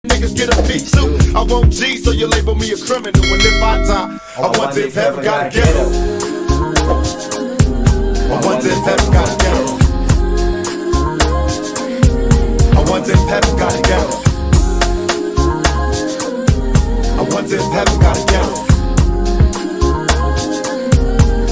Niggas get a piece too. I want G, so you label me a criminal. And if I die, I wonder if heaven got a ghetto. I wonder if heaven got a ghetto. I wonder if heaven got a ghetto. I wonder if heaven got a ghetto.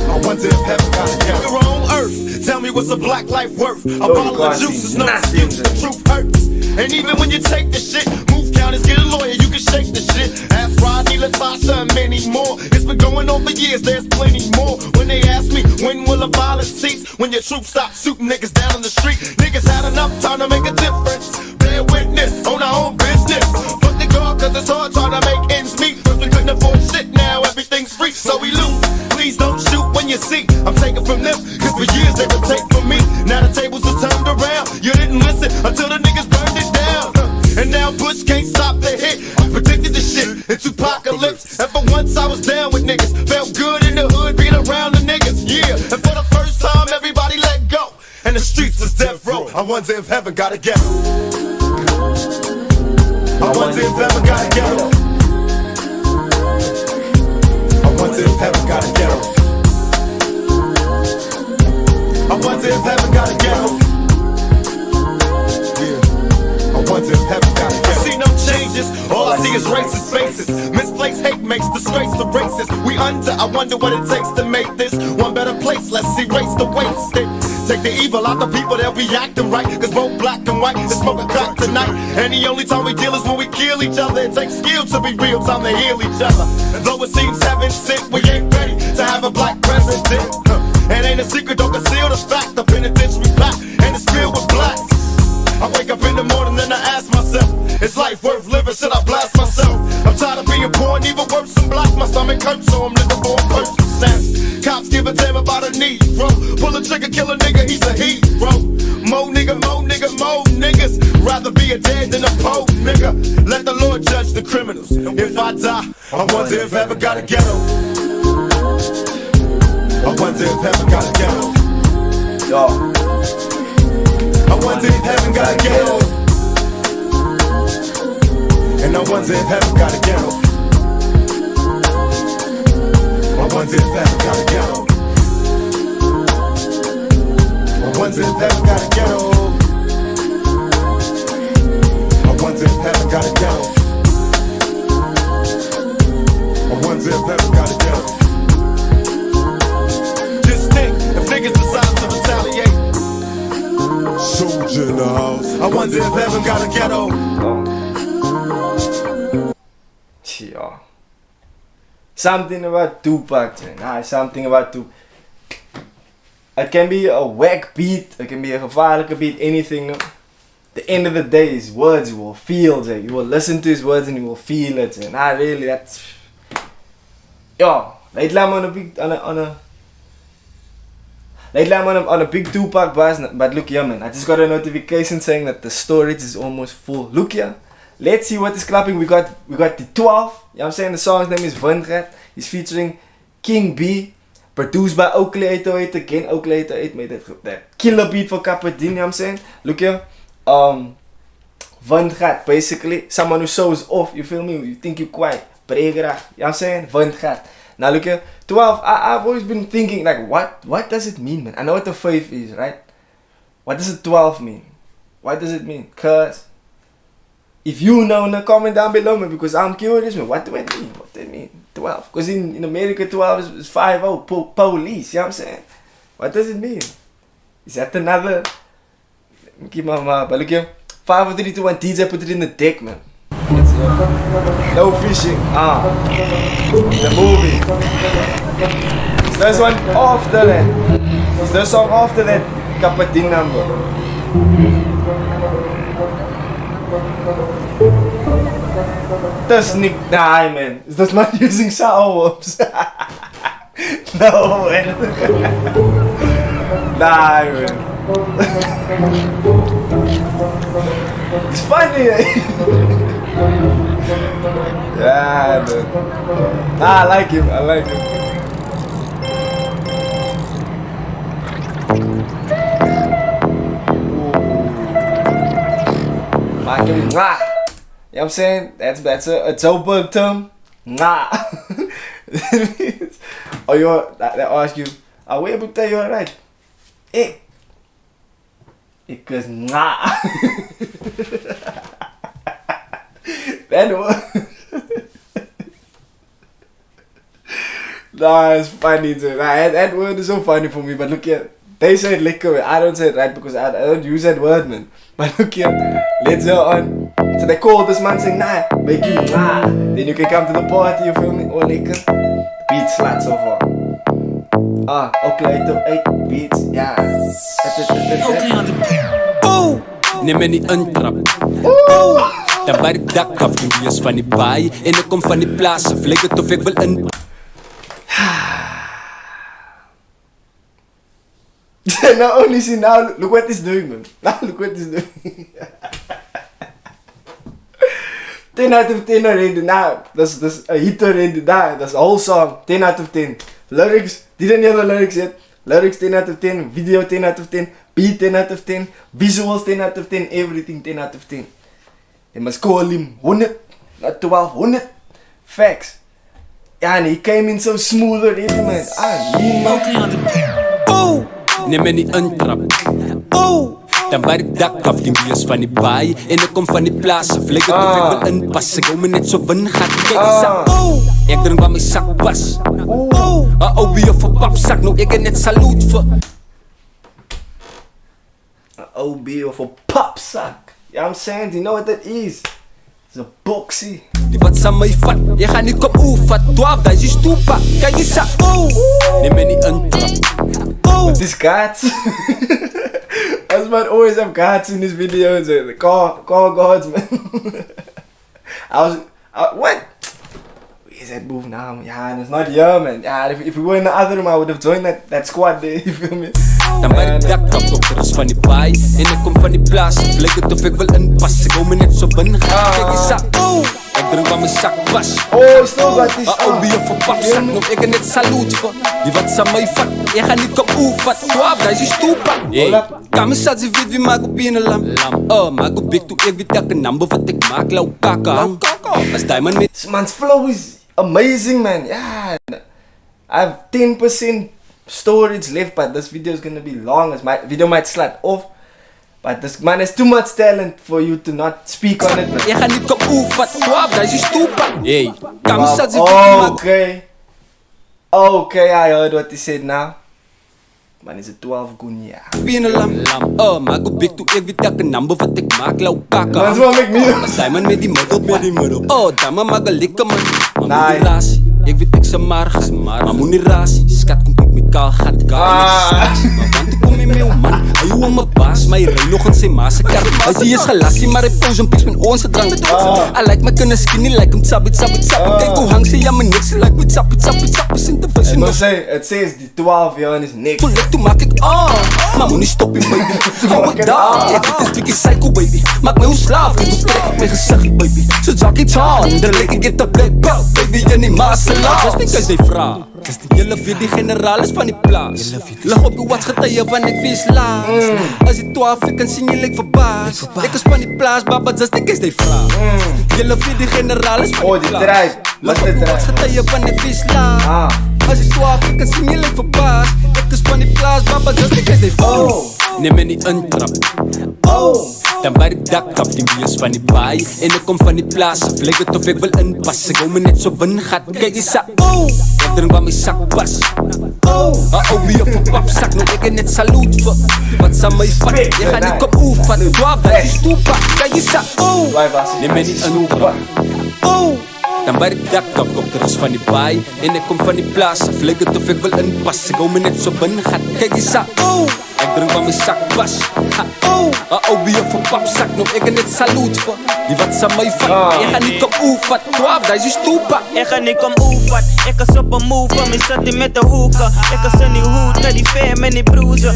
I wonder if heaven got a ghetto. You're on earth, tell me what's a black life worth? A bottle of juice is no excuse, the truth hurts. And even when you take the shit, move counties, get a lawyer, you can shake the shit. Ask Rodney, Latasha, and many more. It's been going on for years, there's plenty more. When they ask me, when will the violence cease? When your troops stop shooting niggas down on the street. Niggas had enough time to make a difference. Bear witness, on our own business. Fuck the guard, cause it's hard trying to make ends meet. First we couldn't afford shit, now everything's free. So we loot, please don't shoot when you see. I'm taking from them, cause for years they would take from me. Now the tables are turned around. You didn't listen until the niggas burned it down. And now Bush can't stop the hit. I predicted the shit, it's apocalypse. And for once I was down with niggas. Felt good in the hood, being around the niggas, yeah. And for the first time everybody let go. And the streets was death row. I wonder if heaven got a ghetto. I wonder if heaven got a ghetto. I wonder if heaven got a ghetto. I wonder if heaven got a ghetto. I wonder if heaven got a ghetto. I see no changes, all I see is racist faces. Misplaced hate makes disgrace the races. We under, I wonder what it takes to make this one better place. Let's erase the wasted. Take the evil out the people, they'll be acting right. Cause both black and white is smoking crack tonight. And the only time we deal is when we kill each other. It takes skill to be real, time to heal each other. And though it seems heaven sent, we ain't ready to have a black president. It ain't a secret, don't conceal the fact. The penitentiary black, and it's filled with blacks. I wake up in the morning and I ask myself, is life worth living? Should I blast myself? I'm tired of being poor and even worse than black. My stomach hurts, so I'm looking for a person to snatch. Cops give a damn about a Negro. Pull a trigger, kill a nigga, he's a hero. Mo nigga, mo niggas. Rather be a dead than a poor nigga. Let the Lord judge the criminals. If I die, I wonder if heaven got a ghetto. I wonder if heaven got a ghetto. Yo. I wonder if heaven got a ghetto. And I wonder if heaven got a ghetto. I wonder if heaven got a ghetto. I wonder if heaven got a ghetto. I wonder if heaven got a ghetto. I wonder if heaven got a ghetto. Just think, if niggas decide to retaliate. Soldier in the house. I wonder if heaven got a ghetto. Ja. Something about Tupac, man. Something about Tupac. It can be a whack beat, it can be a gevaarlijke beat, anything. The end of the day, his words you will feel, man. You will listen to his words and you will feel it, man. Really, that's... Yeah, lately I'm on a big, lately I'm on a big Tupac buzz, but look here, man. I just got a notification saying that the storage is almost full. Look here. Let's see what is clapping. We got the 12. You know what I'm saying? The song's name is Windgat. He's featuring King B. Produced by Oakley 808. Again, Oakley 808 made that killer beat for Cappadine. You know what I'm saying? Look here. Windgat. Basically, someone who shows off. You feel me? You think you're quiet. Bregerag. You know what I'm saying? Windgat. Now look here. 12. I've always been thinking like, what does it mean, man? I know what the faith is, right? What does the 12 mean? What does it mean? Cause if you know, comment down below, man, because I'm curious, man. What do it mean? What do it mean? 12. Because in America, 12 is 5-0. Police, you know what I'm saying? What does it mean? Is that another? Keep my but look here. 5, 4, 3, 2, 1. DJ put it in the deck, man. No fishing. The movie. Is there one after that? Is there a song after that Cappadine number? That's Nick. Nah, man. Is that not using soundworms? No, man. Nah, man. It's funny. Yeah, man. Nah, I like him. I like him. Maak hem. what I'm saying? That's a Joburg term. Nah. Or they ask you, where you tell you alright? Because nah. That one. Nah, it's funny too. Nah, that word is so funny for me. But look here, they say it liquor. I don't say it right because I don't use that word, man. But look here, let's go on. So they call this man saying, nah, make you nah. Then you can come to the party, you feel me? Or liquor. Beats flat so far. Okay, 8 beats, yeah. Oh, neem me niet een trap. Dan bar ik dak af, doe je van die baai. En ik kom van die plaats af, lijkt het of ik wil een... Now only see now, look what he's doing, man. Now look what he's doing. 10 out of 10 already now. That's a hit already now. That's a whole song. 10 out of 10. Lyrics, didn't hear the lyrics yet. Lyrics 10 out of 10. Video 10 out of 10. Beat 10 out of 10. Visuals 10 out of 10. Everything 10 out of 10. They must call him 100, not 12, 100. Facts. Yeah, and he came in so smooth already, man. Oh, neem me niet een trap. Oh, dan bar ik dak af, die biers van die baai. En ik kom van die plaats af, lijkt het of ik wil inpassen. Ik hou me net zo win, gaat kijk eens. Ik drink waar mijn zak was. Een OB of een papzak, nou ik net saluut voor. Een OB of een papzak. Yeah, I'm saying, you know what that is? It's a boxy. Die wat aan mij vat, je gaat niet op oefen. 12, dat is stoepa, kijk eens aan. Neem me niet een trap. But these guards. As man always have guards in his videos. The car guards, man. What? Where's that move now? Yeah, it's not here, man. Yeah, if we were in the other room, I would have joined that squad there. You feel me? Dan bar ik dak af, op de rest van die baai. En ik kom van die plaats af, lijkt het of ik wil inpassen. Ik hou me net zo binnen, ga kijk eens aan. Ik drink waar mijn zak was. Still got this. OB of een papzak, nou ik net saluut voor. Die wat aan mij vat, je gaat niet op oefen. 12, dat is stoepa. Kami sa si Vivi mago binalam. Mago big to ik weet elke number wat ik maak. Lauw kaka. Als diamond met. This man's flow is amazing, man. Yeah. I have 10% storage left, but this video is gonna be long. As my video might slide off. But this man has too much talent for you to not speak on it, man. Je gaat niet op oefen. 12, dat is stoepa. Hey. Kami sa si Vivi mago. Okay, I heard what he said now. Man is a 12 gunya. Binalam. Mago big to ik weet elke number wat ik maak. Lauw kaka. Man's wel make me. Als diamond met die middel. Dama maga likke man. Maar moet die rasie. Ik weet ik ze margas. Maar moet die rasie. Skat komt ik met kaal gat. Maar want ik kom in meu man. Hij hoe aan mijn baas. Maar je rij nog in zijn maas. Hij die is gelassie. Maar hij pose een pies met ons gedrang. I like my kunnen skinny. Like hem tsabi. Kijk hoe hang ze. Ja mijn niks. Like me tsapi. Sint de vision. It says die 12 jaar in his neck. Toen maak ik maar moet niet stoppen baby. Hou ik daar, ik weet is biggie psycho baby. Maak mij onslaaf, ik betrek op mijn gezicht baby. Zo zak iets aan, dan lijk ik het op black belt baby. En die maaselaar. Just because they vraag. Is die hele weer die generalis van die plaats. Lig op je watch getuien van ik wees laat. Als je 12 ik kan zien je lijk verbaasd. Ik is van die plaats baba, just in case they vraag. Hele weer die generalis van die plaats. Lig op je watch getuien van ik wees laat. Als je 12 ik kan zien je lijk verbaasd. Ik is van die plaats baba, just in case they vraag. Neem me niet een trap. Dan bar ik dak af, die biers van die baai. En ik kom van die plaats af, lijkt het of ik wil inpassen. Ik hou me net zo win, gaat kijk eens aan. Ik drink waar mijn zak was. Een OB of een papzak, nou ik net saluut voor. Wat aan mij vat, je gaat niet op oefen. 12, dat is stoepa, kijk eens aan. Neem me niet een trap. Dan bar ik dak af, op de rest van die baai. En ik kom van die plaats af, lijkt het of ik wil inpassen. Ik hou me net zo win, gaat kijk eens aan. Ik drink waar mijn zak was. Een OB of een papzak, nou ik net saluut voor. Die wat aan mij vat, je gaat niet op oefen. 12, dat is stoepa. Ik ga niet om oefen. Ik is op een move, van mij zat hij met de hoeken. Ik is in die hoed, met die fam en die broezen.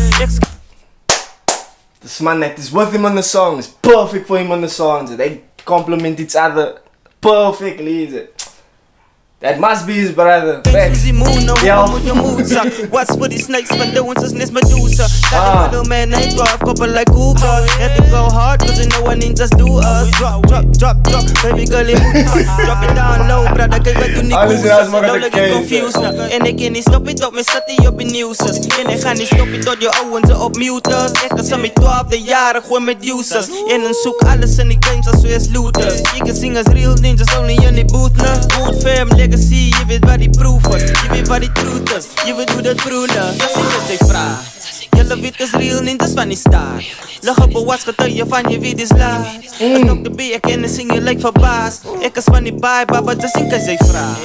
This man, it is with him on the song. It's perfect for him on the songs. They complement each other perfectly. Is it? That must be his brother. Thanks Facts. Suzy Moon, no Ja. hoe moet je moed zak. What's for these snakes, condolences, nis Medusa. Got the middleman, ain't go off, couple like Google. Had to go hard, cause you know one ain't just do us. Drop, drop, drop, drop, baby girl, it drop it down low, brother, kijk wat doen die Alles koers. is maar Nou dat lijk ik ik ken. confused nou. En ik kan niet stoppen tot mijn stad die op je nieuws is. En ik ga niet stoppen tot je owen ze op mute is. Ik was aan mijn 12e jaren gewoon met users. En dan zoek alles in die games als we als looters. Je kan zingen als real ninjas, only in die boot now. Good fam, legacy, je weet waar die proof is. Je weet waar die truth is. Je weet hoe dat broeder. Dat is wat ik vraag. Jullie weet is real ninjas van die staat. Lach op een was getuige van je wie is laat. Als Dr. B, ik ken en zing je lijkt verbaasd. Ik is van die baai, baba, dat zing als jij vraagt.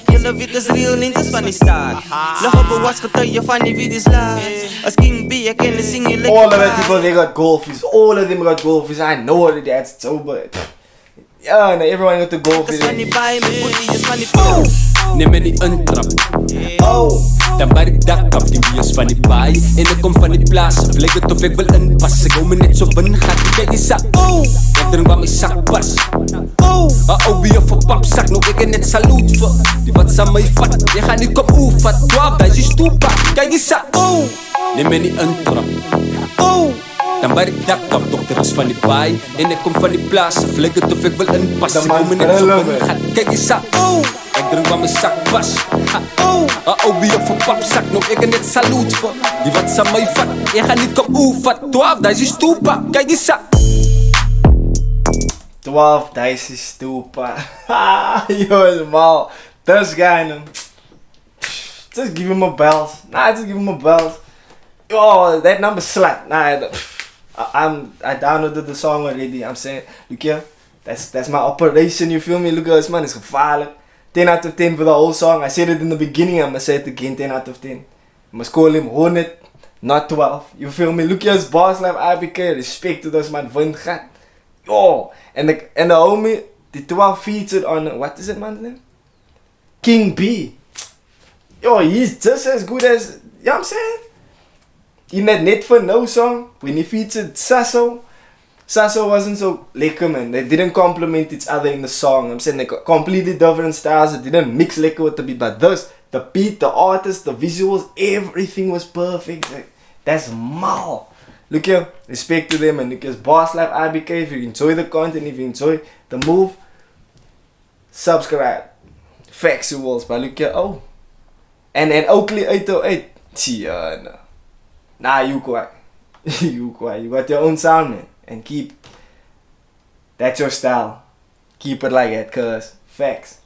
Jullie weet is real ninjas van die staat. Lach op een was getuige van je wie is laat. Als King B, ik ken en zing je lijkt All of that verbaasd. people, they got golfies. All of them got golfies. I know that that's so bad. Yeah, no, everyone got the Ik is golfies. van die baai, mijn booty is van die flow. Neem me niet een trap. Dan bar ik dak af, die wie is van die baai. En ik kom van die plaats, vlek het of ik wil inpassen. Ik hou me net zo binnen, gaat die bij die zak. Ik drink waar mijn zak pas. Wie of een papzak, nou ik er net saluut voor. Die wat aan mij vat, je gaat niet kom oefen. 12, dat is je stoepa, kijk die zak. Neem me niet een trap. Dan bar ik dak af, dokter is van die baai. En ik kom van die plaats, vlek het of ik wil inpassen. Ik hou me net zo binnen, gaat kijk die zak. Ik drink waar mijn zak was. Wie of een papzak, nou ik er net saluut voor. Die wat aan mij vat, je gaat niet kom oefen. 12, dat is je stoepa, kijk die zak. 12 dice is stupid. Yo, mal. This guy, man. Just give him a belt. Nah, just give him a belt. Yo, that number slap. Nah, I downloaded the song already. I'm saying, look here, that's my operation. You feel me? Look at this man, it's gevaarlijk. 10 out of 10 for the whole song. I said it in the beginning. I'm gonna say it again. 10 out of 10. I must call him 100, not 12. You feel me? Look here, his boss like IBK. Respect to this man. Wind gaat. Yo, and the homie, the 12 featured on, what is it man's name? King B. Yo, he's just as good as, you know what I'm saying? In that Net for No song, when he featured Sasso wasn't so lekker, man. They didn't complement each other in the song. I'm saying they got completely different styles. They didn't mix lekker with the beat. But this, the beat, the artist, the visuals, everything was perfect. Like, that's mal. Look here, respect to them and look at Boss Life IBK. If you enjoy the content, if you enjoy the move, subscribe. Factuals, but look here, oh. And Oakley 808. Tiana. Nah, you quiet. You quiet. You got your own sound, man. And that's your style. Keep it like that, cuz. Facts.